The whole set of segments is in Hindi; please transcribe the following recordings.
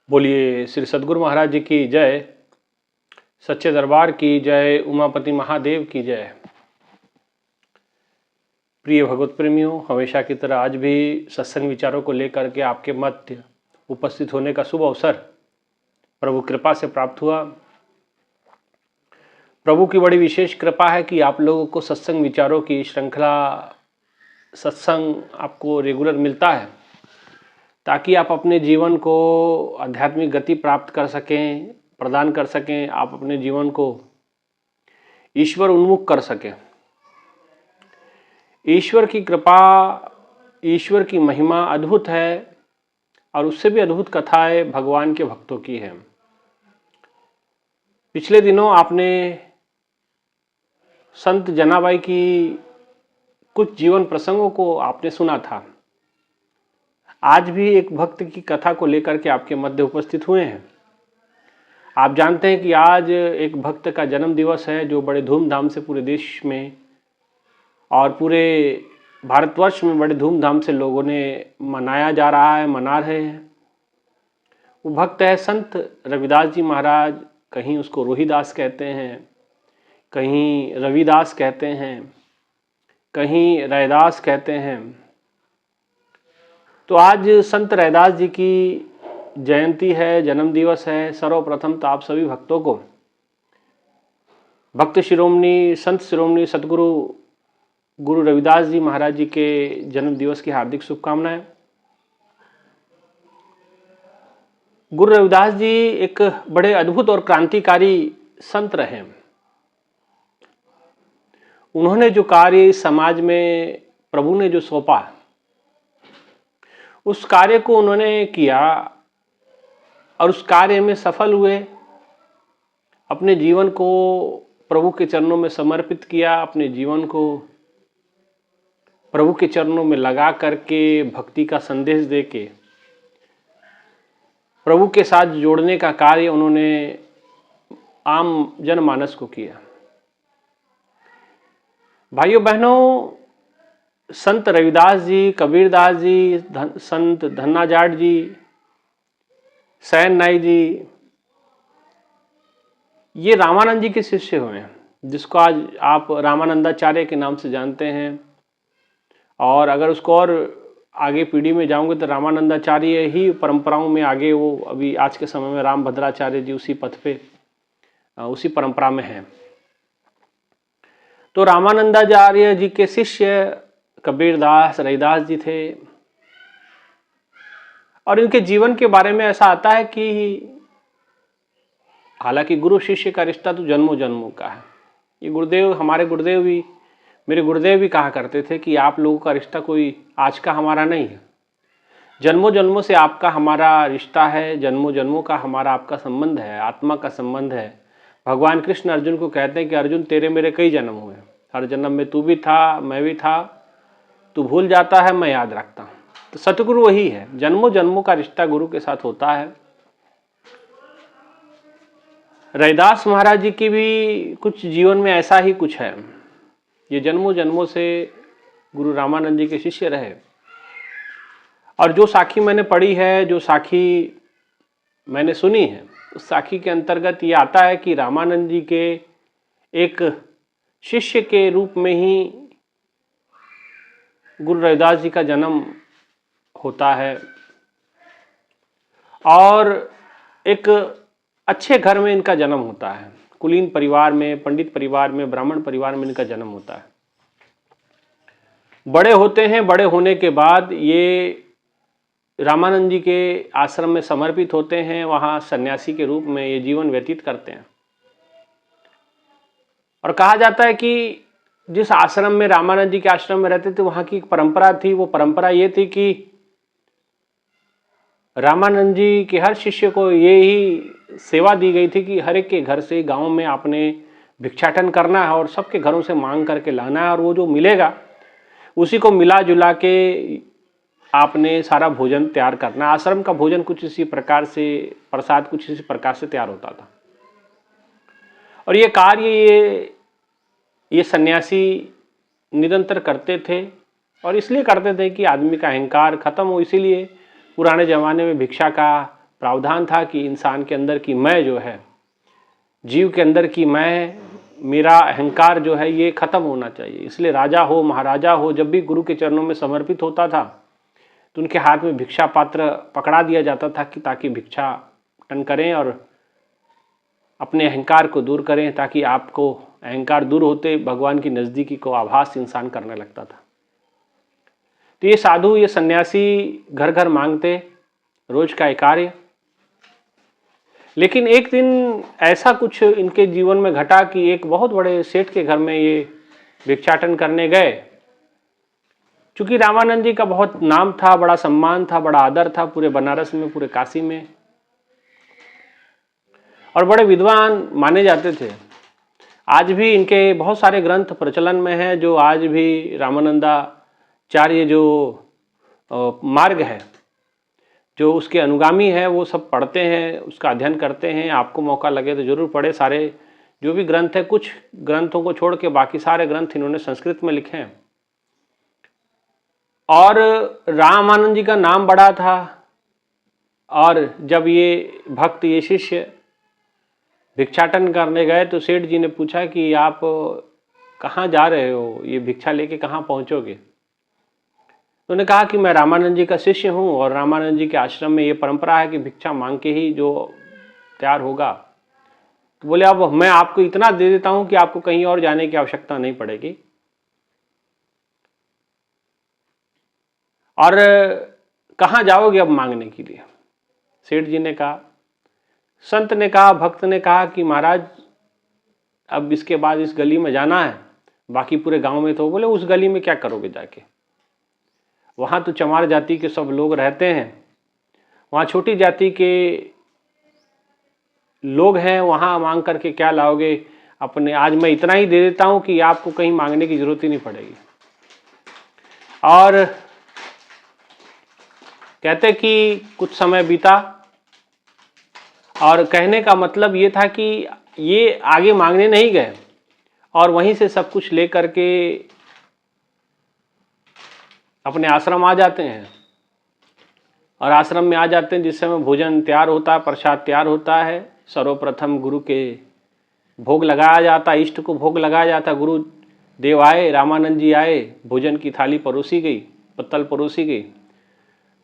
बोलिए श्री सद्गुरु महाराज जी की जय, सच्चे दरबार की जय, उमापति महादेव की जय। प्रिय भगवत प्रेमियों, हमेशा की तरह आज भी सत्संग विचारों को लेकर के आपके मध्य उपस्थित होने का शुभ अवसर प्रभु कृपा से प्राप्त हुआ। प्रभु की बड़ी विशेष कृपा है कि आप लोगों को सत्संग विचारों की श्रृंखला सत्संग आपको रेगुलर मिलता है, ताकि आप अपने जीवन को आध्यात्मिक गति प्राप्त कर सकें, प्रदान कर सकें, आप अपने जीवन को ईश्वर उन्मुख कर सकें। ईश्वर की कृपा, ईश्वर की महिमा अद्भुत है और उससे भी अद्भुत कथाएं भगवान के भक्तों की है। पिछले दिनों आपने संत जनाबाई की कुछ जीवन प्रसंगों को आपने सुना था। आज भी एक भक्त की कथा को लेकर के आपके मध्य उपस्थित हुए हैं। आप जानते हैं कि आज एक भक्त का जन्म दिवस है जो बड़े धूमधाम से पूरे देश में और पूरे भारतवर्ष में बड़े धूमधाम से लोगों ने मनाया जा रहा है, मना रहे हैं। वो भक्त है संत रविदास जी महाराज। कहीं उसको रोहिदास कहते हैं, कहीं रविदास कहते हैं, कहीं रैदास कहते हैं। तो आज संत रैदास जी की जयंती है, जन्म दिवस है। सर्वप्रथम तो आप सभी भक्तों को भक्त शिरोमणि संत शिरोमणि सतगुरु गुरु रविदास जी महाराज जी के जन्म दिवस की हार्दिक शुभकामनाएं। गुरु रविदास जी एक बड़े अद्भुत और क्रांतिकारी संत रहे। उन्होंने जो कार्य समाज में प्रभु ने जो सौंपा, उस कार्य को उन्होंने किया और उस कार्य में सफल हुए। अपने जीवन को प्रभु के चरणों में समर्पित किया, अपने जीवन को प्रभु के चरणों में लगा करके भक्ति का संदेश देके प्रभु के साथ जोड़ने का कार्य उन्होंने आम जनमानस को किया। भाइयों बहनों, संत रविदास जी, कबीरदास जी, संत धन्ना जाट जी, सैन नाई जी, ये रामानंद जी के शिष्य हुए हैं, जिसको आज आप रामानंदाचार्य के नाम से जानते हैं। और अगर उसको और आगे पीढ़ी में जाओगे तो रामानंदाचार्य ही परंपराओं में आगे, वो अभी आज के समय में राम भद्राचार्य जी उसी पथ पे, उसी परंपरा में हैं। तो रामानंदाचार्य जी के शिष्य कबीरदास रविदास जी थे। और इनके जीवन के बारे में ऐसा आता है कि हालांकि गुरु शिष्य का रिश्ता तो जन्मों जन्मों का है। ये गुरुदेव, हमारे गुरुदेव भी, मेरे गुरुदेव भी कहा करते थे कि आप लोगों का रिश्ता कोई आज का हमारा नहीं है, जन्मों जन्मों से आपका हमारा रिश्ता है, जन्मों जन्मों का हमारा आपका संबंध है, आत्मा का संबंध है। भगवान कृष्ण अर्जुन को कहते हैं कि अर्जुन तेरे मेरे कई जन्म हुए, हर जन्म में तू भी था, मैं भी था, तू भूल जाता है, मैं याद रखता हूँ। तो सतगुरु वही है, जन्मों जन्मों का रिश्ता गुरु के साथ होता है। रैदास महाराज जी की भी कुछ जीवन में ऐसा ही कुछ है। ये जन्मों जन्मों से गुरु रामानंद जी के शिष्य रहे। और जो साखी मैंने पढ़ी है, जो साखी मैंने सुनी है, उस साखी के अंतर्गत ये आता है कि रामानंद जी के एक शिष्य के रूप में ही गुरु रविदास जी का जन्म होता है। और एक अच्छे घर में इनका जन्म होता है, कुलीन परिवार में, पंडित परिवार में, ब्राह्मण परिवार में इनका जन्म होता है। बड़े होते हैं, बड़े होने के बाद ये रामानंद जी के आश्रम में समर्पित होते हैं, वहाँ सन्यासी के रूप में ये जीवन व्यतीत करते हैं। और कहा जाता है कि जिस आश्रम में रामानंद जी के आश्रम में रहते थे, वहाँ की एक परंपरा थी। वो परंपरा ये थी कि रामानंद जी के हर शिष्य को ये ही सेवा दी गई थी कि हर एक के घर से, गांव में आपने भिक्षाटन करना है और सबके घरों से मांग करके लाना है, और वो जो मिलेगा उसी को मिला जुला के आपने सारा भोजन तैयार करना। आश्रम का भोजन कुछ इसी प्रकार से, प्रसाद कुछ इसी प्रकार से तैयार होता था। और ये कार्य ये सन्यासी निरंतर करते थे, और इसलिए करते थे कि आदमी का अहंकार खत्म हो। इसीलिए पुराने ज़माने में भिक्षा का प्रावधान था कि इंसान के अंदर की मैं जो है, जीव के अंदर की मैं, मेरा अहंकार जो है ये खत्म होना चाहिए। इसलिए राजा हो, महाराजा हो, जब भी गुरु के चरणों में समर्पित होता था तो उनके हाथ में भिक्षा पात्र पकड़ा दिया जाता था कि ताकि भिक्षा टन करें और अपने अहंकार को दूर करें, ताकि आपको अहंकार दूर होते भगवान की नज़दीकी को आभास इंसान करने लगता था। तो ये साधु, ये सन्यासी घर घर मांगते, रोज का एक कार्य। लेकिन एक दिन ऐसा कुछ इनके जीवन में घटा कि एक बहुत बड़े सेठ के घर में ये भिक्षाटन करने गए। चूंकि रामानंद जी का बहुत नाम था, बड़ा सम्मान था, बड़ा आदर था पूरे बनारस में, पूरे काशी में, और बड़े विद्वान माने जाते थे। आज भी इनके बहुत सारे ग्रंथ प्रचलन में हैं, जो आज भी रामानंदाचार्य जो मार्ग है, जो उसके अनुगामी है, वो सब पढ़ते हैं, उसका अध्ययन करते हैं। आपको मौका लगे तो जरूर पढ़े। सारे जो भी ग्रंथ है, कुछ ग्रंथों को छोड़ के बाकी सारे ग्रंथ इन्होंने संस्कृत में लिखे हैं। और रामानंद जी का नाम बड़ा था। और जब ये भक्त, ये शिष्य भिक्षाटन करने गए तो सेठ जी ने पूछा कि आप कहाँ जा रहे हो, ये भिक्षा लेके कहाँ पहुँचोगे? उन्होंने कहा कि मैं रामानंद जी का शिष्य हूँ और रामानंद जी के आश्रम में ये परंपरा है कि भिक्षा मांग के ही जो तैयार होगा। तो बोले अब मैं आपको इतना दे देता हूँ कि आपको कहीं और जाने की आवश्यकता नहीं पड़ेगी। और कहाँ जाओगे अब मांगने के लिए? सेठ जी ने कहा, संत ने कहा, भक्त ने कहा कि महाराज अब इसके बाद इस गली में जाना है, बाकी पूरे गांव में तो। बोले उस गली में क्या करोगे जाके, वहाँ तो चमार जाति के सब लोग रहते हैं, वहाँ छोटी जाति के लोग हैं, वहाँ मांग करके क्या लाओगे अपने? आज मैं इतना ही दे देता हूँ कि आपको कहीं मांगने की जरूरत ही नहीं पड़ेगी। और कहते कि कुछ समय बीता और कहने का मतलब ये था कि ये आगे मांगने नहीं गए और वहीं से सब कुछ लेकर के अपने आश्रम आ जाते हैं। और आश्रम में आ जाते हैं जिस समय भोजन तैयार होता है, प्रसाद तैयार होता है, सर्वप्रथम गुरु के भोग लगाया जाता, इष्ट को भोग लगाया जाता। गुरु देव आए, रामानंद जी आए, भोजन की थाली परोसी गई, पत्तल परोसी गई।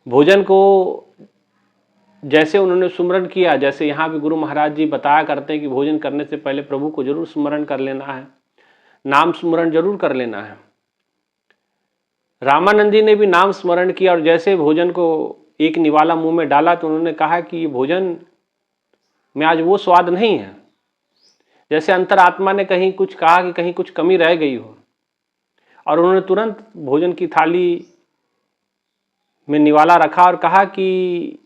भोजन को जैसे उन्होंने सुमरण किया, जैसे यहाँ भी गुरु महाराज जी बताया करते हैं कि भोजन करने से पहले प्रभु को जरूर स्मरण कर लेना है, नाम स्मरण जरूर कर लेना है। रामानंद जी ने भी नाम स्मरण किया और जैसे भोजन को एक निवाला मुंह में डाला तो उन्होंने कहा कि ये भोजन में आज वो स्वाद नहीं है, जैसे अंतरात्मा ने कहीं कुछ कहा कि कहीं कुछ कमी रह गई हो। और उन्होंने तुरंत भोजन की थाली में निवाला रखा और कहा कि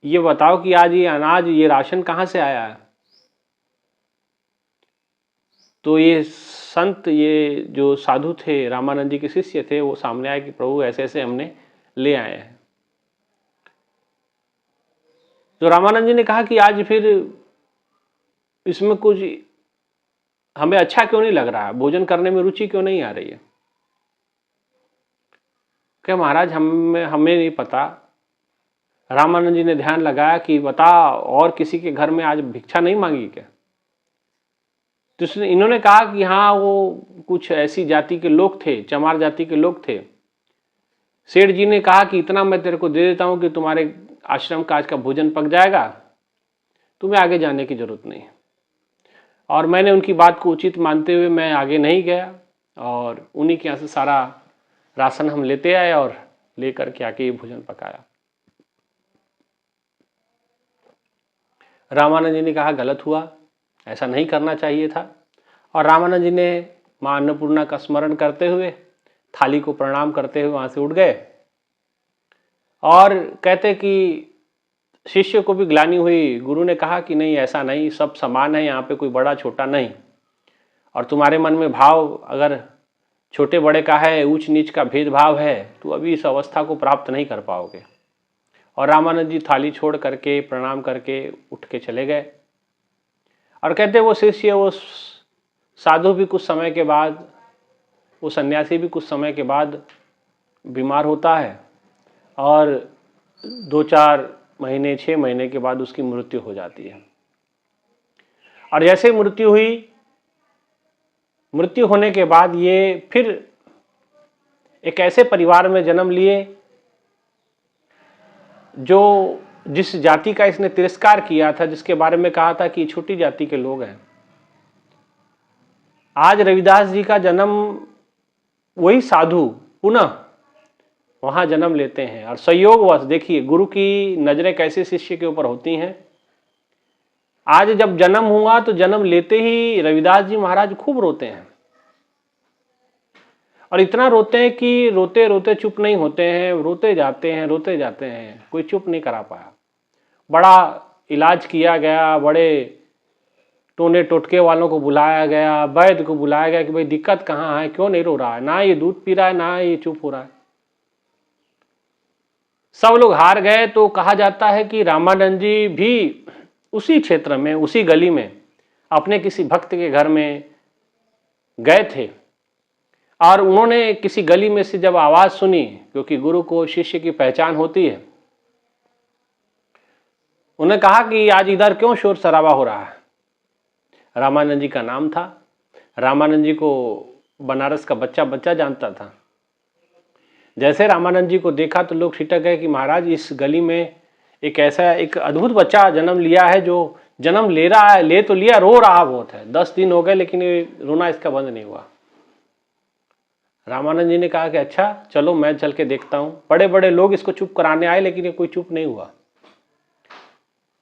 ये बताओ कि आज ये अनाज, ये राशन कहाँ से आया है? तो ये संत, ये जो साधु थे, रामानंद जी के शिष्य थे, वो सामने आए कि प्रभु ऐसे ऐसे हमने ले आए हैं। तो रामानंद जी ने कहा कि आज फिर इसमें कुछ हमें अच्छा क्यों नहीं लग रहा है, भोजन करने में रुचि क्यों नहीं आ रही है? क्या महाराज हमें नहीं पता। रामानंद जी ने ध्यान लगाया कि बता, और किसी के घर में आज भिक्षा नहीं मांगी क्या? तो इन्होंने कहा कि हाँ, वो कुछ ऐसी जाति के लोग थे, चमार जाति के लोग थे। सेठ जी ने कहा कि इतना मैं तेरे को दे देता हूँ कि तुम्हारे आश्रम का आज का भोजन पक जाएगा, तुम्हें आगे जाने की जरूरत नहीं। और मैंने उनकी बात को उचित मानते हुए मैं आगे नहीं गया और उन्हीं के यहाँ से सारा राशन हम लेते आए और लेकर के आके ये भोजन पकाया। रामानंद जी ने कहा गलत हुआ, ऐसा नहीं करना चाहिए था। और रामानंद जी ने माँ अन्नपूर्णा का स्मरण करते हुए, थाली को प्रणाम करते हुए वहाँ से उठ गए। और कहते कि शिष्य को भी ग्लानि हुई। गुरु ने कहा कि नहीं, ऐसा नहीं, सब समान है, यहाँ पे कोई बड़ा छोटा नहीं। और तुम्हारे मन में भाव अगर छोटे बड़े का है, ऊंच नीच का भेदभाव है, तो अभी इस अवस्था को प्राप्त नहीं कर पाओगे। और रामानंद जी थाली छोड़ करके, प्रणाम करके उठ के चले गए। और कहते वो शिष्य, वो साधु भी कुछ समय के बाद, वो सन्यासी भी कुछ समय के बाद बीमार होता है और 2-4 महीने 6 महीने के बाद उसकी मृत्यु हो जाती है। और जैसे मृत्यु हुई, मृत्यु होने के बाद ये फिर एक ऐसे परिवार में जन्म लिए जो जिस जाति का इसने तिरस्कार किया था, जिसके बारे में कहा था कि छोटी जाति के लोग हैं। आज रविदास जी का जन्म वही साधु पुनः वहां जन्म लेते हैं। और संयोगवश देखिए गुरु की नजरें कैसे शिष्य के ऊपर होती हैं। आज जब जन्म हुआ तो जन्म लेते ही रविदास जी महाराज खूब रोते हैं, और इतना रोते हैं कि रोते रोते चुप नहीं होते हैं, रोते जाते हैं, रोते जाते हैं, कोई चुप नहीं करा पाया। बड़ा इलाज किया गया, बड़े टोने टोटके वालों को बुलाया गया, वैद्य को बुलाया गया कि भाई दिक्कत कहाँ है, क्यों नहीं रो रहा है, ना ये दूध पी रहा है, ना ये चुप हो रहा है। सब लोग हार गए। तो कहा जाता है कि रामानंद जी भी उसी क्षेत्र में, उसी गली में अपने किसी भक्त के घर में गए थे, और उन्होंने किसी गली में से जब आवाज सुनी, क्योंकि गुरु को शिष्य की पहचान होती है, उन्हें कहा कि आज इधर क्यों शोर शराबा हो रहा है। रामानंद जी का नाम था। रामानंद जी को बनारस का बच्चा बच्चा जानता था। जैसे रामानंद जी को देखा तो लोग छिटक गए कि महाराज इस गली में एक ऐसा एक अद्भुत बच्चा जन्म लिया है, जो जन्म ले रहा है, ले तो लिया, रो रहा बहुत है। 10 दिन हो गए लेकिन ये रोना इसका बंद नहीं हुआ। रामानंद जी ने कहा कि अच्छा चलो मैं चल के देखता हूँ। बड़े बड़े लोग इसको चुप कराने आए लेकिन ये कोई चुप नहीं हुआ।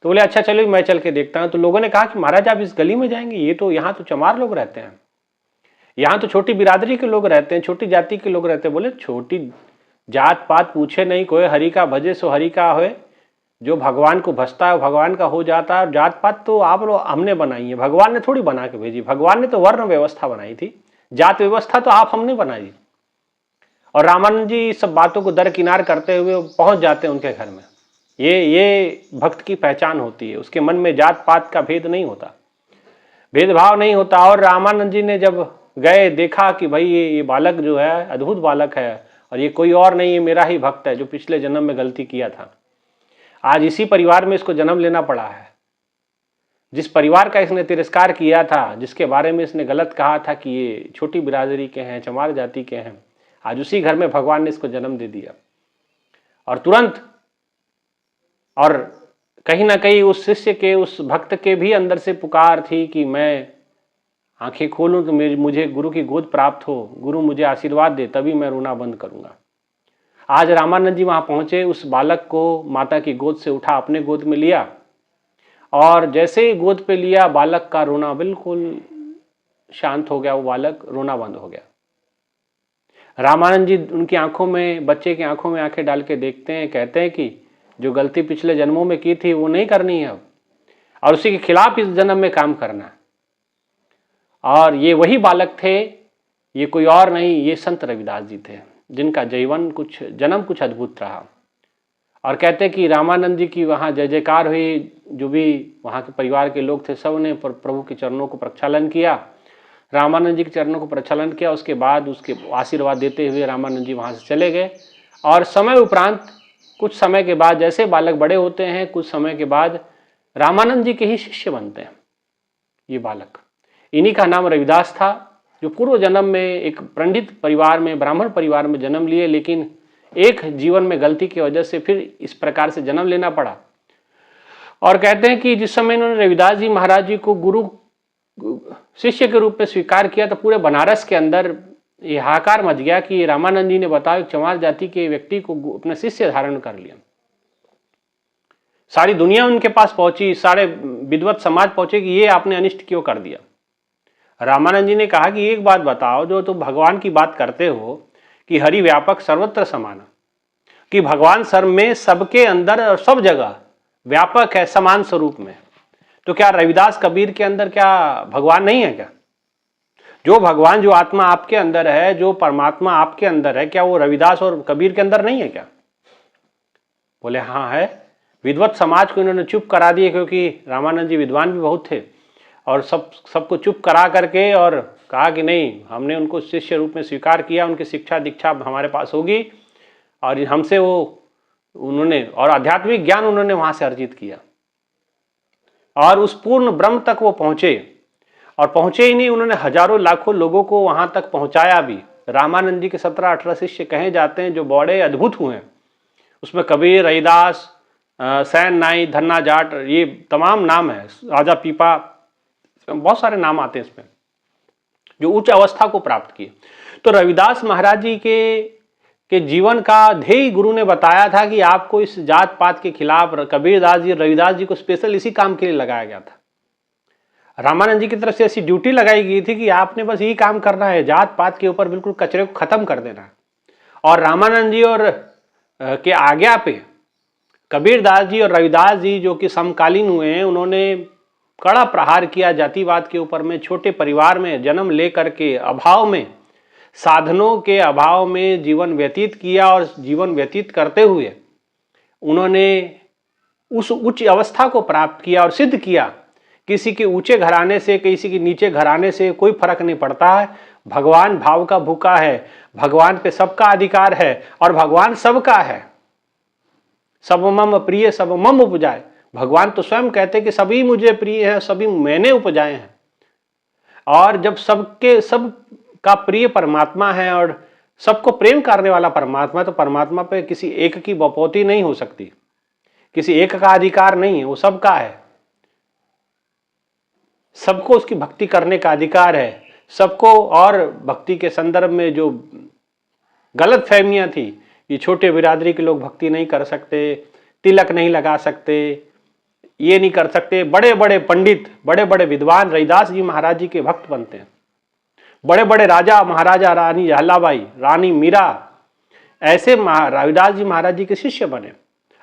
तो बोले अच्छा चलो मैं चल के देखता हूँ। तो लोगों ने कहा कि महाराज आप इस गली में जाएंगे, ये तो यहाँ तो चमार लोग रहते हैं, यहाँ तो छोटी बिरादरी के लोग रहते हैं, छोटी जाति के लोग रहते हैं। बोले छोटी जात पात पूछे नहीं कोई, हरि का भजे सो हरि का होए। जो भगवान को भजता है भगवान का हो जाता है। जात पात तो आप लोग हमने बनाई है, भगवान ने थोड़ी बना के भेजी। भगवान ने तो वर्ण व्यवस्था बनाई थी, जात व्यवस्था तो आप हमने बनाई। और रामानंद जी सब बातों को दरकिनार करते हुए पहुंच जाते हैं उनके घर में। ये भक्त की पहचान होती है, उसके मन में जात पात का भेद नहीं होता, भेदभाव नहीं होता। और रामानंद जी ने जब गए देखा कि भाई ये बालक जो है अद्भुत बालक है, और ये कोई और नहीं, ये मेरा ही भक्त है जो पिछले जन्म में गलती किया था। आज इसी परिवार में इसको जन्म लेना पड़ा है। जिस परिवार का इसने तिरस्कार किया था, जिसके बारे में इसने गलत कहा था कि ये छोटी बिरादरी के हैं, चमार जाति के हैं, आज उसी घर में भगवान ने इसको जन्म दे दिया। और तुरंत, और कहीं ना कहीं उस शिष्य के, उस भक्त के भी अंदर से पुकार थी कि मैं आंखें खोलूं तो मुझे गुरु की गोद प्राप्त हो, गुरु मुझे आशीर्वाद दे, तभी मैं रोना बंद करूंगा। आज रामानंद जी वहां पहुंचे, उस बालक को माता की गोद से उठा, अपने गोद में लिया, और जैसे ही गोद पे लिया बालक का रोना बिल्कुल शांत हो गया। वो बालक रोना बंद हो गया। रामानंद जी उनकी आंखों में, बच्चे की आंखों में आंखें डाल के देखते हैं, कहते हैं कि जो गलती पिछले जन्मों में की थी वो नहीं करनी है अब, और उसी के खिलाफ इस जन्म में काम करना है। और ये वही बालक थे, ये कोई और नहीं, ये संत रविदास जी थे, जिनका जीवन कुछ जन्म कुछ अद्भुत रहा। और कहते कि रामानंद जी की वहाँ जय जयकार हुई। जो भी वहाँ के परिवार के लोग थे सब ने प्रभु के चरणों को प्रक्षालन किया, रामानंद जी के चरणों को प्रक्षालन किया। उसके बाद उसके आशीर्वाद देते हुए रामानंद जी वहाँ से चले गए। और समय उपरांत कुछ समय के बाद, जैसे बालक बड़े होते हैं, कुछ समय के बाद रामानंद जी के ही शिष्य बनते हैं ये बालक। इन्हीं का नाम रविदास था, जो पूर्व जन्म में एक पंडित परिवार में, ब्राह्मण परिवार में जन्म लिए, लेकिन एक जीवन में गलती की वजह से फिर इस प्रकार से जन्म लेना पड़ा। और कहते हैं कि जिस समय इन्होंने रविदास जी महाराज जी को गुरु शिष्य के रूप में स्वीकार किया तो पूरे बनारस के अंदर ये हाहाकार मच गया कि रामानंद जी ने बताया चमार जाति के व्यक्ति को अपना शिष्य धारण कर लिया। सारी दुनिया उनके पास पहुंची, सारे विद्वत समाज पहुंचे कि ये आपने अनिष्ट क्यों कर दिया। रामानंद जी ने कहा कि एक बात बताओ, जो तुम भगवान की बात करते हो कि हरि व्यापक सर्वत्र समान, कि भगवान सर्व में, सबके अंदर और सब जगह व्यापक है समान स्वरूप में, तो क्या रविदास कबीर के अंदर क्या भगवान नहीं है क्या? जो भगवान, जो आत्मा आपके अंदर है, जो परमात्मा आपके अंदर है, क्या वो रविदास और कबीर के अंदर नहीं है क्या? बोले हाँ है। विद्वत समाज को इन्होंने चुप करा दिए, क्योंकि रामानंद जी विद्वान भी बहुत थे, और सबको चुप करा करके और कहा कि नहीं, हमने उनको शिष्य रूप में स्वीकार किया, उनकी शिक्षा दीक्षा हमारे पास होगी, और हमसे वो उन्होंने, और आध्यात्मिक ज्ञान उन्होंने वहां से अर्जित किया और उस पूर्ण ब्रह्म तक वो पहुंचे। और पहुंचे ही नहीं, उन्होंने हजारों लाखों लोगों को वहां तक पहुंचाया भी। रामानंद जी के 17-18 शिष्य कहे जाते हैं जो बड़े अद्भुत हुए हैं। उसमें कबीर, रविदास, सैन नाई, धन्ना जाट, ये तमाम नाम है, राजा पीपा, बहुत सारे नाम आते हैं इसमें, जो उच्च अवस्था को प्राप्त किए। तो रविदास महाराज जी के जीवन का ध्येय गुरु ने बताया था कि आपको इस जात पात के खिलाफ, कबीरदास जी, रविदास जी को स्पेशल इसी काम के लिए लगाया गया था। रामानंद जी की तरफ से ऐसी ड्यूटी लगाई गई थी कि आपने बस यही काम करना है, जात पात के ऊपर बिल्कुल कचरे को खत्म कर देना है। और रामानंद जी और के आज्ञा पे कबीरदास जी और रविदास जी, जो कि समकालीन हुए हैं, उन्होंने कड़ा प्रहार किया जातिवाद के ऊपर में। छोटे परिवार में जन्म लेकर के अभाव में, साधनों के अभाव में जीवन व्यतीत किया और जीवन व्यतीत करते हुए उन्होंने उस उच्च अवस्था को प्राप्त किया और सिद्ध किया। किसी के ऊंचे घराने से, किसी के नीचे घराने से कोई फर्क नहीं पड़ता है। भगवान भाव का भूखा है, भगवान पे सबका अधिकार है और भगवान सबका है। सब मम प्रिय सब मम उपजाए, भगवान तो स्वयं कहते कि सभी मुझे प्रिय है, सभी मैंने उपजाए हैं। और जब सबके सब का प्रिय परमात्मा है और सबको प्रेम करने वाला परमात्मा, तो परमात्मा पे किसी एक की बपौती नहीं हो सकती, किसी एक का अधिकार नहीं है, वो सबका है। सबको उसकी भक्ति करने का अधिकार है सबको। और भक्ति के संदर्भ में जो गलत फहमियां थी, ये छोटे बिरादरी के लोग भक्ति नहीं कर सकते, तिलक नहीं लगा सकते, ये नहीं कर सकते। बड़े बड़े पंडित, बड़े बड़े विद्वान रविदास जी महाराज जी के भक्त बनते हैं। बड़े बड़े राजा महाराजा, रानी अहल्याबाई, रानी मीरा, ऐसे रविदास जी महाराज जी के शिष्य बने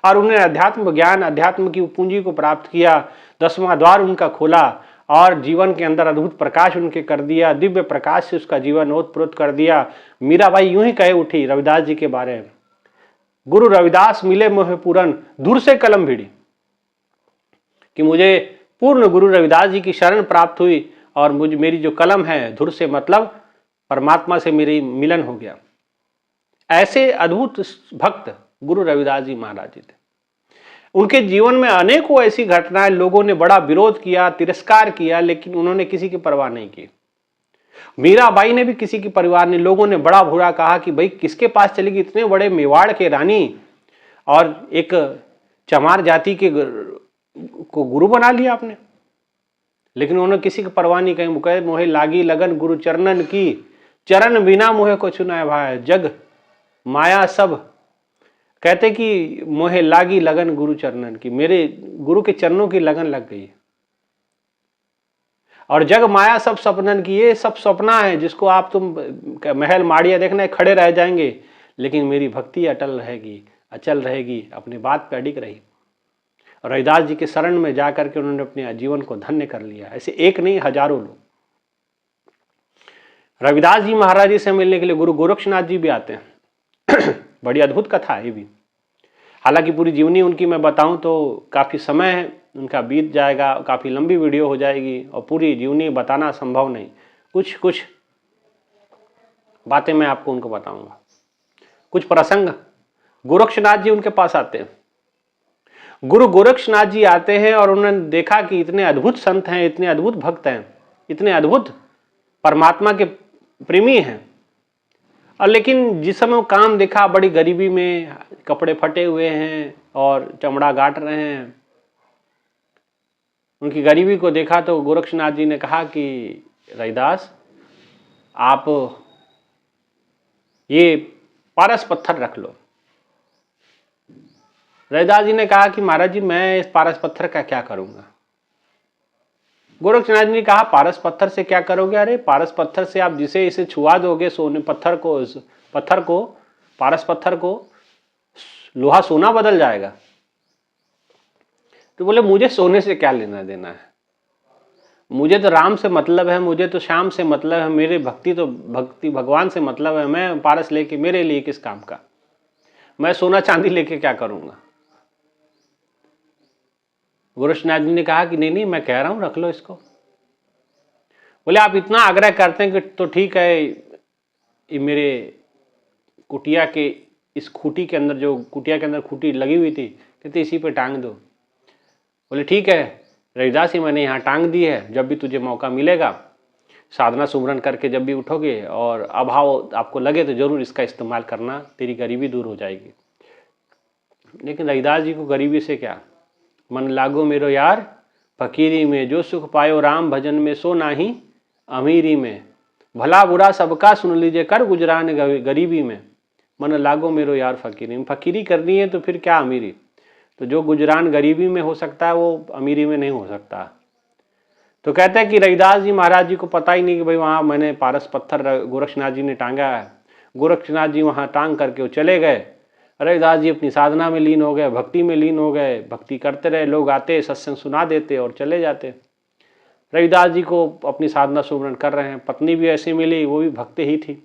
और उन्होंने अध्यात्म ज्ञान, अध्यात्म की पूंजी को प्राप्त किया। 10वां द्वार उनका खोला और जीवन के अंदर अद्भुत प्रकाश उनके कर दिया, दिव्य प्रकाश से उसका जीवन ओतप्रोत कर दिया। मीराबाई यूं ही कहे उठी रविदास जी के बारे में, गुरु रविदास मिले मोहे पूरन, दूर से कलम भिड़ी, कि मुझे पूर्ण गुरु रविदास जी की शरण प्राप्त हुई और मुझे, मेरी जो कलम है, धुर से मतलब परमात्मा से मेरी मिलन हो गया। ऐसे अद्भुत भक्त गुरु रविदास जी महाराज जी थे। उनके जीवन में अनेकों ऐसी घटनाएं, लोगों ने बड़ा विरोध किया, तिरस्कार किया, लेकिन उन्होंने किसी की परवाह नहीं की। मीराबाई ने भी किसी की परवाह नहीं। लोगों ने बड़ा बुरा कहा कि भाई किसके पास चलेगी, इतने बड़े मेवाड़ के रानी और एक चमार जाति के को गुरु बना लिया आपने। लेकिन उन्होंने किसी की परवाह नहीं कही। मुकह मोहे लागी लगन गुरु चरणन की, चरण बिना मोहे को चुनाए भाई, जग माया सब। कहते कि मोहे लागी लगन गुरु चरणन की, मेरे गुरु के चरणों की लगन लग गई। और जग माया सब सपनन की, ये सब सपना है जिसको आप तुम महल माड़िया देखना है, खड़े रह जाएंगे, लेकिन मेरी भक्ति अटल रहेगी, अचल रहेगी, अपनी बात पे अडिग रही। रविदास जी के शरण में जाकर के उन्होंने अपने जीवन को धन्य कर लिया। ऐसे एक नहीं, हजारों लोग। रविदास जी महाराज जी से मिलने के लिए गुरु गोरक्षनाथ जी भी आते हैं। बड़ी अद्भुत कथा है ये भी। हालांकि पूरी जीवनी उनकी मैं बताऊं तो काफ़ी समय उनका बीत जाएगा, काफ़ी लंबी वीडियो हो जाएगी और पूरी जीवनी बताना संभव नहीं। कुछ कुछ बातें मैं आपको उनको बताऊंगा। कुछ प्रसंग, गोरक्षनाथ जी उनके पास आते हैं। गुरु गोरक्षनाथ जी आते हैं और उन्होंने देखा कि इतने अद्भुत संत हैं, इतने अद्भुत भक्त हैं, इतने अद्भुत परमात्मा के प्रेमी हैं, और लेकिन जिस समय वो काम देखा, बड़ी गरीबी में, कपड़े फटे हुए हैं और चमड़ा गाट रहे हैं, उनकी गरीबी को देखा तो गोरक्षनाथ जी ने कहा कि रविदास, आप ये पारस पत्थर रख लो। रविदास जी ने कहा कि महाराज जी, मैं इस पारस पत्थर का क्या करूंगा। गोरक्षनाथ जी ने कहा, पारस पत्थर से क्या करोगे? अरे पारस पत्थर से आप जिसे इसे छुआ दोगे, सोने पत्थर को पारस पत्थर को, लोहा सोना बदल जाएगा। तो बोले, मुझे सोने से क्या लेना देना है, मुझे तो राम से मतलब है, मुझे तो श्याम से मतलब है, मेरे भक्ति भगवान से मतलब है। मैं पारस लेके मेरे लिए किस काम का, मैं सोना चांदी लेके क्या करूंगा। गोरक्षनाथ जी ने कहा कि नहीं नहीं, मैं कह रहा हूं रख लो इसको। बोले, आप इतना आग्रह करते हैं कि तो ठीक है, ये मेरे कुटिया के इस खूटी के अंदर, जो कुटिया के अंदर खूटी लगी हुई थी, कहते इसी पे टांग दो। बोले ठीक है रविदास जी, मैंने यहाँ टांग दी है, जब भी तुझे मौका मिलेगा साधना सुमरन करके जब भी उठोगे और अभाव आपको लगे तो जरूर इसका इस्तेमाल करना, तेरी गरीबी दूर हो जाएगी। लेकिन रविदास जी को गरीबी से क्या, मन लागो मेरो यार फकीरी में, जो सुख पायो राम भजन में सो नाही अमीरी में, भला बुरा सबका सुन लीजिए कर गुजरान गरीबी में, मन लागो मेरो यार फकीरी में। फकीरी करनी है तो फिर क्या अमीरी, तो जो गुजरान गरीबी में हो सकता है वो अमीरी में नहीं हो सकता। तो कहते हैं कि रविदास जी महाराज जी को पता ही नहीं कि भाई वहाँ मैंने पारस पत्थर गोरक्षनाथ जी ने टांगा है। गोरक्षनाथ जी वहाँ टांग करके वो चले गए, रविदास जी अपनी साधना में लीन हो गए, भक्ति में लीन हो गए, भक्ति करते रहे, लोग आते सत्संग सुना देते और चले जाते। रविदास जी को अपनी साधना सुमरन कर रहे हैं, पत्नी भी ऐसी मिली, वो भी भक्त ही थी।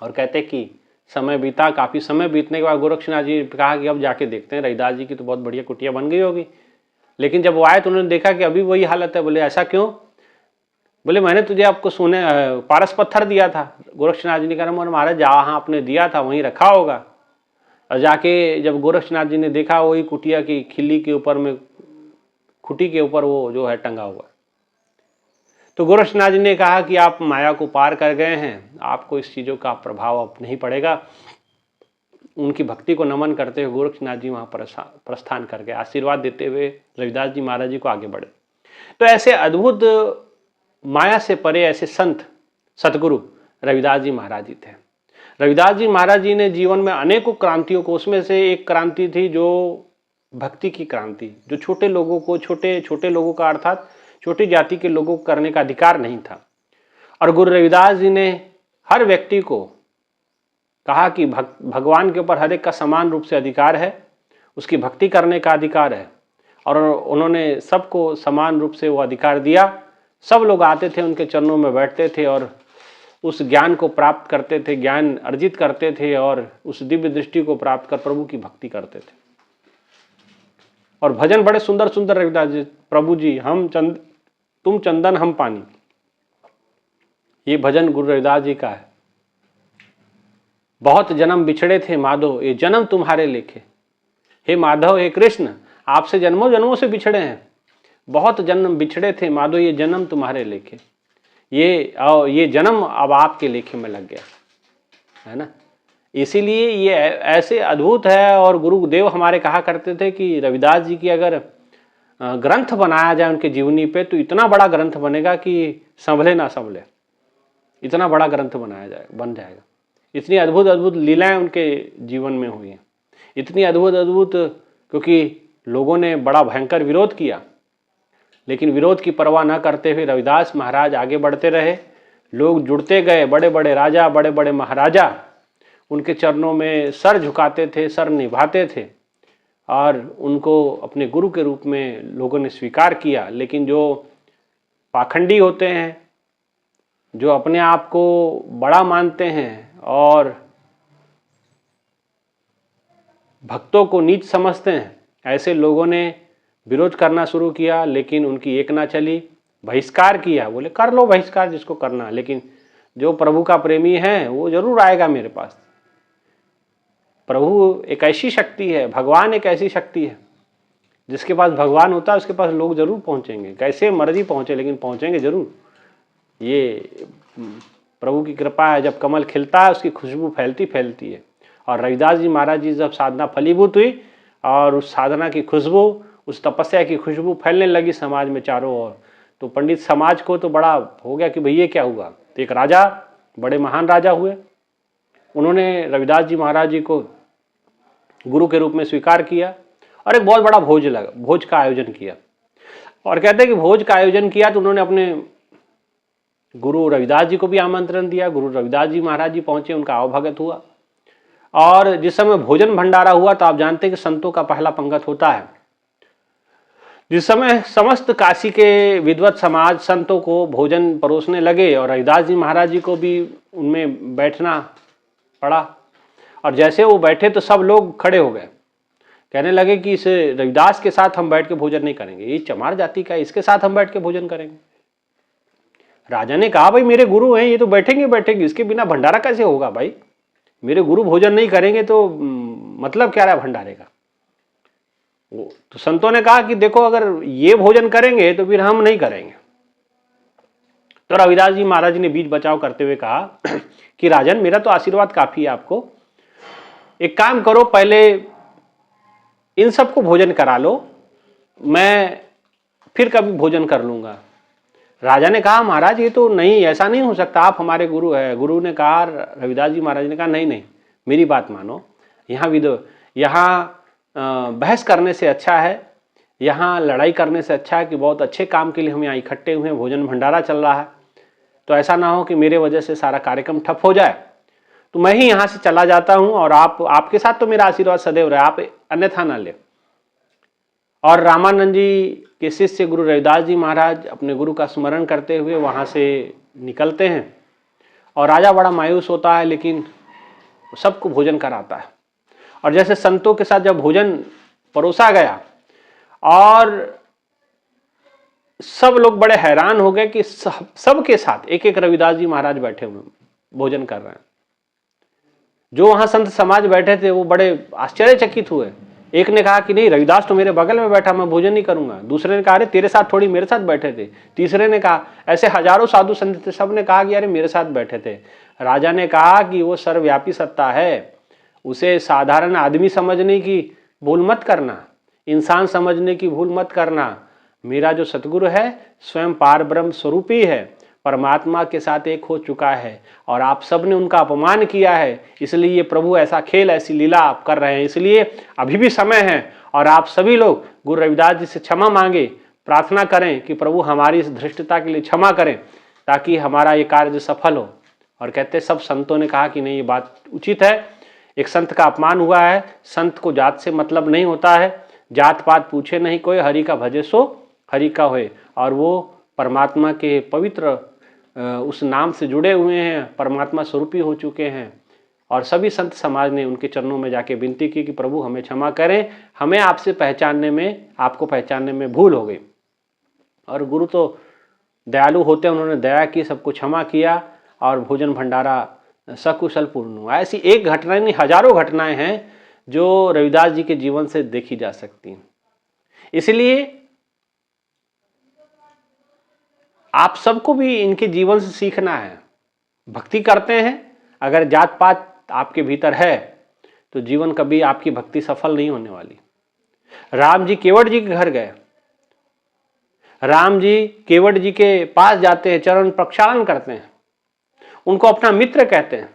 और कहते कि समय बीता, काफ़ी समय बीतने के बाद गोरक्षनाथ जी ने कहा कि अब जाके देखते हैं, रविदास जी की तो बहुत बढ़िया कुटिया बन गई होगी। लेकिन जब वो आए तो उन्होंने देखा कि अभी वही हालत है। बोले ऐसा क्यों? बोले मैंने तुझे आपको सोने पारस पत्थर दिया था। गोरक्षनाथ जी ने कहा महाराज जहाँ आपने दिया था वहीं रखा होगा। और जाके जब गोरक्षनाथ जी ने देखा वही कुटिया की खिल्ली के ऊपर में, खुटी के ऊपर वो जो है टंगा हुआ। तो गोरक्षनाथ जी ने कहा कि आप माया को पार कर गए हैं, आपको इस चीज़ों का प्रभाव अब नहीं पड़ेगा। उनकी भक्ति को नमन करते हुए गोरक्षनाथ जी वहाँ प्रस्थान करके आशीर्वाद देते हुए रविदास जी महाराज जी को आगे बढ़े। तो ऐसे अद्भुत माया से परे ऐसे संत सतगुरु रविदास जी महाराज जी थे। रविदास जी महाराज जी ने जीवन में अनेकों क्रांतियों को, उसमें से एक क्रांति थी जो भक्ति की क्रांति, जो छोटे लोगों को, छोटे लोगों का अर्थात छोटी जाति के लोगों को करने का अधिकार नहीं था। और गुरु रविदास जी ने हर व्यक्ति को कहा कि भगवान के ऊपर हर एक का समान रूप से अधिकार है, उसकी भक्ति करने का अधिकार है। और उन्होंने सबको समान रूप से वो अधिकार दिया। सब लोग आते थे, उनके चरणों में बैठते थे और उस ज्ञान को प्राप्त करते थे, ज्ञान अर्जित करते थे और उस दिव्य दृष्टि को प्राप्त कर प्रभु की भक्ति करते थे। और भजन बड़े सुंदर सुंदर रविदास जी, प्रभु जी तुम चंदन हम पानी, ये भजन गुरु रविदास जी का है। बहुत जन्म बिछड़े थे माधव, ये जन्म तुम्हारे लेखे। हे माधव, हे कृष्ण, आपसे जन्मों जन्मों से बिछड़े हैं, बहुत जन्म बिछड़े थे माधव, ये जन्म तुम्हारे लेखे। ये जन्म अब आपके लेखे में लग गया है ना। इसीलिए ये ऐसे अद्भुत है। और गुरुदेव हमारे कहा करते थे कि रविदास जी की अगर ग्रंथ बनाया जाए उनके जीवनी पे तो इतना बड़ा ग्रंथ बनेगा कि संभले ना संभले, इतना बड़ा ग्रंथ बन जाएगा। इतनी अद्भुत अद्भुत लीलाएं उनके जीवन में हुई हैं, इतनी अद्भुत अद्भुत, क्योंकि लोगों ने बड़ा भयंकर विरोध किया, लेकिन विरोध की परवाह न करते हुए रविदास महाराज आगे बढ़ते रहे। लोग जुड़ते गए, बड़े बड़े राजा, बड़े बड़े महाराजा उनके चरणों में सर झुकाते थे, सर निभाते थे और उनको अपने गुरु के रूप में लोगों ने स्वीकार किया। लेकिन जो पाखंडी होते हैं, जो अपने आप को बड़ा मानते हैं और भक्तों को नीच समझते हैं, ऐसे लोगों ने विरोध करना शुरू किया। लेकिन उनकी एक ना चली, बहिष्कार किया। बोले कर लो बहिष्कार जिसको करना, लेकिन जो प्रभु का प्रेमी है वो जरूर आएगा मेरे पास। प्रभु एक ऐसी शक्ति है, भगवान एक ऐसी शक्ति है, जिसके पास भगवान होता है उसके पास लोग जरूर पहुंचेंगे, कैसे मर्जी पहुंचे लेकिन पहुंचेंगे जरूर। ये प्रभु की कृपा है, जब कमल खिलता है उसकी खुशबू फैलती है। और रविदास जी महाराज जी जब साधना फलीभूत हुई और उस साधना की खुशबू, उस तपस्या की खुशबू फैलने लगी समाज में चारों ओर, तो पंडित समाज को तो बड़ा हो गया कि भैया क्या हुआ। तो एक राजा, बड़े महान राजा हुए, उन्होंने रविदास जी महाराज जी को गुरु के रूप में स्वीकार किया और एक बहुत बड़ा भोज का आयोजन किया। और कहते हैं कि भोज का आयोजन किया तो उन्होंने अपने गुरु रविदास जी को भी आमंत्रण दिया। गुरु रविदास जी महाराज जी पहुंचे, उनका आवभगत हुआ। और जिस समय भोजन भंडारा हुआ तो आप जानते हैं कि संतों का पहला पंगत होता है। जिस समय समस्त काशी के विद्वत समाज संतों को भोजन परोसने लगे और रविदास जी महाराज जी को भी उनमें बैठना पड़ा। और जैसे वो बैठे तो सब लोग खड़े हो गए, कहने लगे कि इस रविदास के साथ हम बैठ के भोजन नहीं करेंगे, ये चमार जाति का है, इसके साथ हम बैठ के भोजन करेंगे। राजा ने कहा भाई मेरे गुरु हैं, ये तो बैठेंगे, इसके बिना भंडारा कैसे होगा भाई, मेरे गुरु भोजन नहीं करेंगे तो मतलब क्या रहा भंडारे का। तो संतों ने कहा कि देखो अगर ये भोजन करेंगे तो फिर हम नहीं करेंगे। तो रविदास जी महाराज ने बीच बचाव करते हुए कहा कि राजन, मेरा तो आशीर्वाद काफी है आपको, एक काम करो, पहले इन सबको भोजन करा लो, मैं फिर कभी भोजन कर लूंगा। राजा ने कहा महाराज ये तो नहीं, ऐसा नहीं हो सकता, आप हमारे गुरु है। गुरु ने कहा, रविदास जी महाराज ने कहा नहीं नहीं, मेरी बात मानो, यहाँ बहस करने से अच्छा है, यहाँ लड़ाई करने से अच्छा है कि बहुत अच्छे काम के लिए हम यहाँ इकट्ठे हुए हैं, भोजन भंडारा चल रहा है, तो ऐसा ना हो कि मेरे वजह से सारा कार्यक्रम ठप हो जाए, तो मैं ही यहाँ से चला जाता हूँ और आपके साथ तो मेरा आशीर्वाद सदैव रहे, आप अन्यथा ना ले। और रामानंद जी के शिष्य गुरु रविदास जी महाराज अपने गुरु का स्मरण करते हुए वहाँ से निकलते हैं और राजा बड़ा मायूस होता है, लेकिन सबको भोजन कराता है। और जैसे संतों के साथ जब भोजन परोसा गया और सब लोग बड़े हैरान हो गए कि सबके साथ एक एक रविदास जी महाराज बैठे हुए भोजन कर रहे हैं। जो वहां संत समाज बैठे थे वो बड़े आश्चर्यचकित हुए। एक ने कहा कि नहीं, रविदास तो मेरे बगल में बैठा, मैं भोजन नहीं करूंगा। दूसरे ने कहा अरे तेरे साथ थोड़ी मेरे साथ बैठे थे। तीसरे ने कहा, ऐसे हजारों साधु संत थे, सब ने कहा कि अरे मेरे साथ बैठे थे। राजा ने कहा कि वो सर्वव्यापी सत्ता है, उसे साधारण आदमी समझने की भूल मत करना, इंसान समझने की भूल मत करना। मेरा जो सतगुरु है स्वयं पार ब्रह्म स्वरूपी है, परमात्मा के साथ एक हो चुका है, और आप सब ने उनका अपमान किया है, इसलिए ये प्रभु ऐसा खेल, ऐसी लीला आप कर रहे हैं। इसलिए अभी भी समय है और आप सभी लोग गुरु रविदास जी से क्षमा मांगे, प्रार्थना करें कि प्रभु हमारी इस धृष्टता के लिए क्षमा करें ताकि हमारा ये कार्य सफल हो। और कहते सब संतों ने कहा कि नहीं, ये बात उचित है, एक संत का अपमान हुआ है, संत को जात से मतलब नहीं होता है, जात पात पूछे नहीं कोई, हरि का भजे सो हरि का होए। और वो परमात्मा के पवित्र उस नाम से जुड़े हुए हैं, परमात्मा स्वरूपी हो चुके हैं। और सभी संत समाज ने उनके चरणों में जाके विनती की कि प्रभु हमें क्षमा करें, हमें आपसे पहचानने में, आपको पहचानने में भूल हो गई। और गुरु तो दयालु होते, उन्होंने दया की, सबको क्षमा किया और भोजन भंडारा सकुशल पूर्ण हुआ। ऐसी एक घटना नहीं, हजारों घटनाएं हैं जो रविदास जी के जीवन से देखी जा सकती हैं। इसलिए आप सबको भी इनके जीवन से सीखना है। भक्ति करते हैं, अगर जात पात आपके भीतर है तो जीवन कभी आपकी भक्ति सफल नहीं होने वाली। राम जी केवट जी के घर गए, राम जी केवट जी के पास जाते हैं, चरण प्रक्षालन करते हैं, उनको अपना मित्र कहते हैं,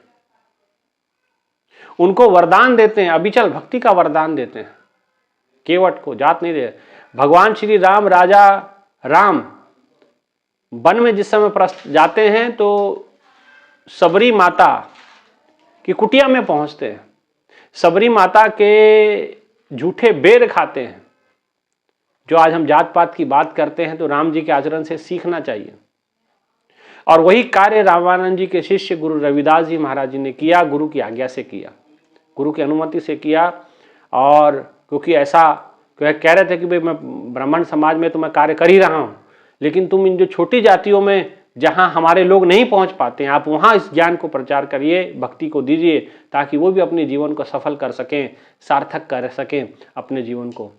उनको वरदान देते हैं, अविचल भक्ति का वरदान देते हैं। केवट को जात नहीं दे। भगवान श्री राम, राजा राम वन में जिस समय जाते हैं तो सबरी माता की कुटिया में पहुंचते हैं, सबरी माता के झूठे बेर खाते हैं। जो आज हम जात पात की बात करते हैं तो राम जी के आचरण से सीखना चाहिए। और वही कार्य रामानंद जी के शिष्य गुरु रविदास जी महाराज जी ने किया, गुरु की आज्ञा से किया, गुरु की अनुमति से किया। और क्योंकि ऐसा कह रहे थे कि भाई मैं ब्राह्मण समाज में तो मैं कार्य कर ही रहा हूं, लेकिन तुम इन जो छोटी जातियों में जहां हमारे लोग नहीं पहुंच पाते हैं, आप वहां इस ज्ञान को प्रचार करिए, भक्ति को दीजिए, ताकि वो भी अपने जीवन को सफल कर सकें, सार्थक कर सकें अपने जीवन को।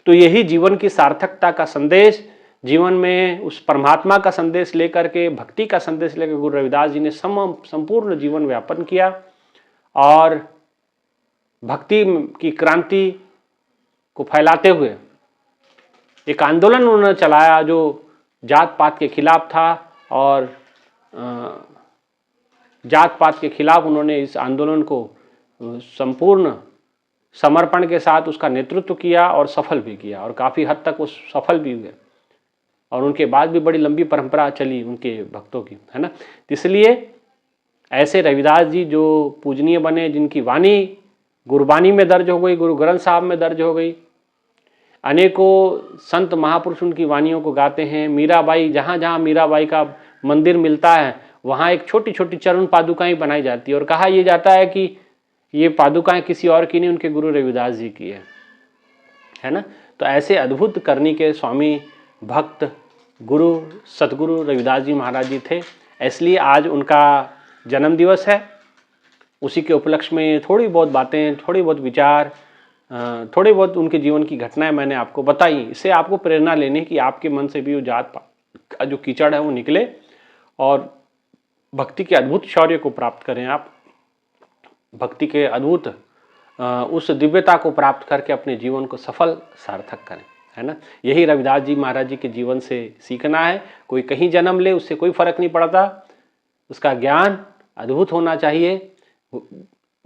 तो यही जीवन की सार्थकता का संदेश, जीवन में उस परमात्मा का संदेश लेकर के, भक्ति का संदेश लेकर गुरु रविदास जी ने संपूर्ण जीवन व्यापन किया और भक्ति की क्रांति को फैलाते हुए एक आंदोलन उन्होंने चलाया जो जात पात के खिलाफ था। और जात पात के खिलाफ उन्होंने इस आंदोलन को संपूर्ण समर्पण के साथ उसका नेतृत्व किया और सफल भी किया, और काफ़ी हद तक वो सफल भी हुए। और उनके बाद भी बड़ी लंबी परंपरा चली उनके भक्तों की, है ना। इसलिए ऐसे रविदास जी जो पूजनीय बने, जिनकी वाणी गुरबानी में दर्ज हो गई, गुरु ग्रंथ साहब में दर्ज हो गई, अनेकों संत महापुरुष उनकी वाणियों को गाते हैं। मीराबाई, जहाँ जहाँ मीराबाई का मंदिर मिलता है वहाँ एक छोटी छोटी चरण पादुकाएं बनाई जाती है, और कहा यह जाता है कि ये पादुकाएं किसी और की नहीं, उनके गुरु रविदास जी की है ना। तो ऐसे अद्भुत करनी के स्वामी भक्त गुरु सतगुरु रविदास जी महाराज जी थे। इसलिए आज उनका जन्म दिवस है उसी के उपलक्ष्य में थोड़ी बहुत बातें, थोड़ी बहुत विचार, थोड़ी बहुत उनके जीवन की घटनाएं मैंने आपको बताई। इससे आपको प्रेरणा लेने की, आपके मन से भी वो जात पात का जो कीचड़ है वो निकले और भक्ति के अद्भुत शौर्य को प्राप्त करें। आप भक्ति के अद्भुत उस दिव्यता को प्राप्त करके अपने जीवन को सफल सार्थक करें, है ना। यही रविदास जी महाराज जी के जीवन से सीखना है। कोई कहीं जन्म ले उससे कोई फर्क नहीं पड़ता, उसका ज्ञान अद्भुत होना चाहिए।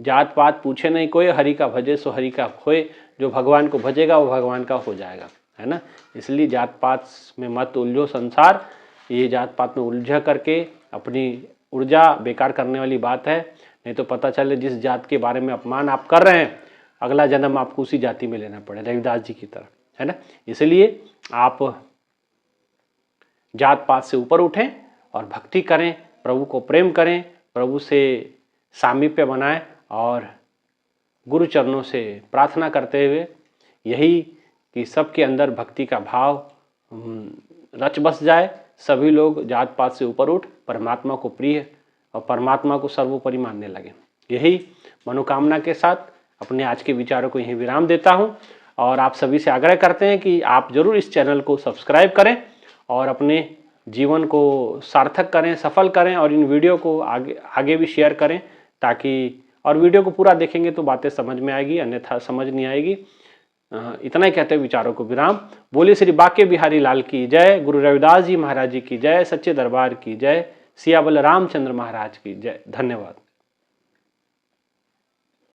जात पात पूछे नहीं कोई, हरि का भजे सो हरि का खोए। जो भगवान को भजेगा वो भगवान का हो जाएगा, है ना। इसलिए जात पात में मत उलझो संसार। ये जात पात में उलझा करके अपनी ऊर्जा बेकार करने वाली बात है। नहीं तो पता चले जिस जात के बारे में अपमान आप कर रहे हैं, अगला जन्म आपको उसी जाति में लेना पड़े, रविदास जी की तरह, है ना। इसलिए आप जात पात से ऊपर उठें और भक्ति करें, प्रभु को प्रेम करें, प्रभु से सामीप्य बनाएं और गुरु चरणों से प्रार्थना करते हुए यही कि सबके अंदर भक्ति का भाव रच बस जाए। सभी लोग जात पात से ऊपर उठ परमात्मा को प्रिय और परमात्मा को सर्वोपरि मानने लगे। यही मनोकामना के साथ अपने आज के विचारों को यहीं विराम देता हूं और आप सभी से आग्रह करते हैं कि आप जरूर इस चैनल को सब्सक्राइब करें और अपने जीवन को सार्थक करें, सफल करें और इन वीडियो को आगे भी शेयर करें, ताकि और वीडियो को पूरा देखेंगे तो बातें समझ में आएगी, अन्यथा समझ नहीं आएगी। इतना ही कहते हुए विचारों को विराम। बोलिए श्री बांके बिहारी लाल की जय, गुरु रविदास जी महाराज जी की जय, सच्चे दरबार की जय, सिया बल रामचंद्र महाराज की जय। धन्यवाद।